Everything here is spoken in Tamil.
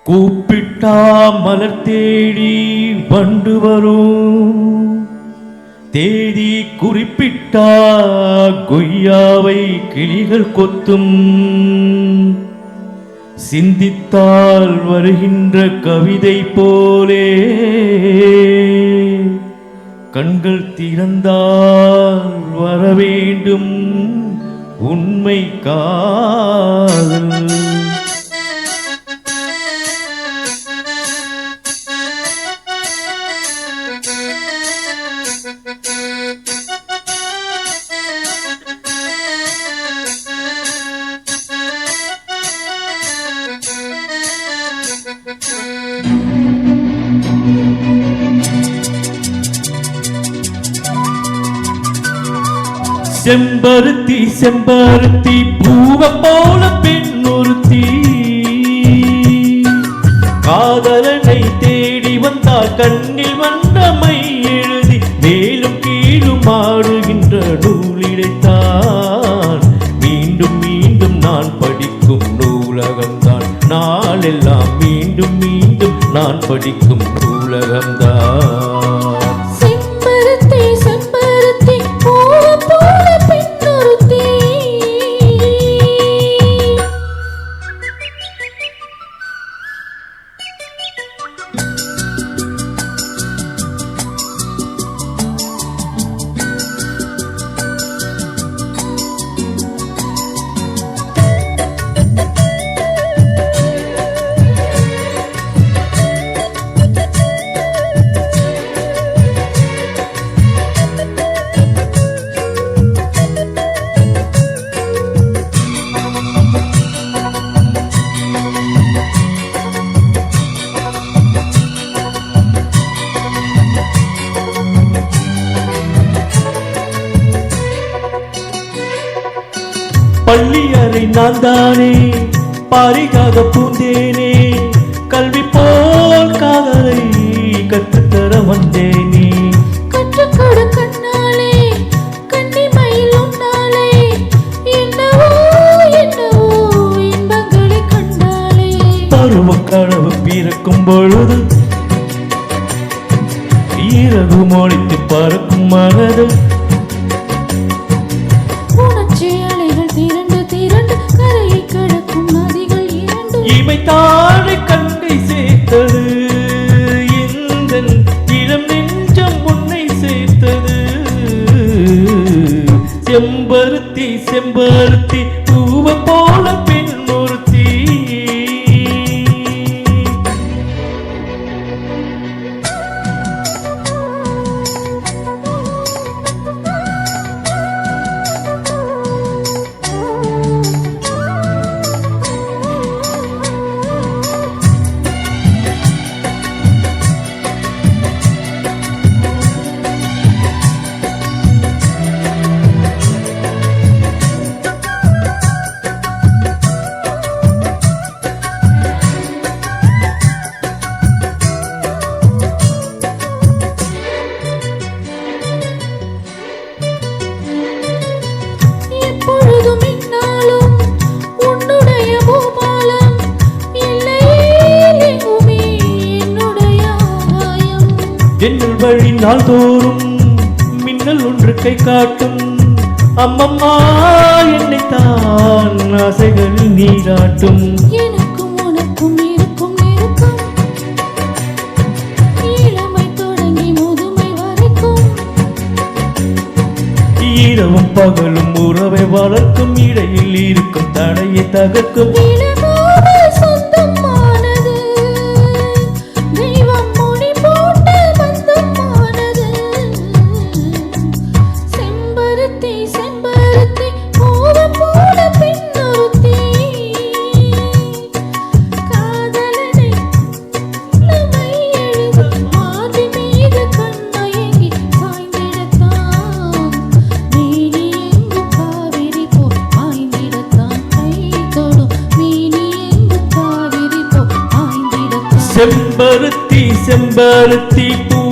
கூப்பிட்டா மலர் தேடி வண்டு வரும், தேதி குறிப்பிட்டா கொய்யாவை கிளிகள் கொத்தும். சிந்தித்தால் வருகின்ற கவிதை போலே கண்கள் திறந்தால் வரவேண்டும் உண்மை காதல். செம்பருத்தி செம்பருத்தி பூவ போல பெண்ணொருத்தி, காதலனை தேடி வந்தால் கண்ணில் வண்ணமை எழுதி மேலும் கீழும் ஆடுகின்ற நூலிடைத்தான். மீண்டும் மீண்டும் நான் படிக்கும் நூலகம்தான், நாளெல்லாம் மீண்டும் மீண்டும் நான் படிக்கும் நூலகம்தான். பள்ளி அறை நான் தானே, பாரிகாக பூந்தேனே, கல்வி போல் காதலை கற்றுத்தர வந்தேனே. கற்றுக்கொடு கண்ணாலே, கன்னிமயில் உன்னாலே, என்னவோ என்னவோ இன்பங்களை கண்டாலே. பருவ கனவு பிறக்கும் பொழுது ஈரகு மொழித்து பறக்கும் மனது, இமை தாழை கண்டை சேர்த்தது, இந்த இளம் நெஞ்சம் உன்னை சேர்த்தது. செம்பருத்தி செம்பருத்தி பூவ போல பெண்ணொருத்தி. ஜன்னல் வழி நாள்தோறும் மின்னல் ஒன்று கை காட்டும், அம்மம்மா என்னைத்தான் ஆசைகளில் நீராட்டும். எனக்கும் உனக்கும் இருக்கும் நெருக்கம், இளமை தொடங்கி முதுமை வரைக்கும். இரவும் பகலும் உறவை வளர்க்கும், இடையில் இருக்கும் தடையை தகர்க்கும். செம்பருத்தி செம்பருத்தி பூ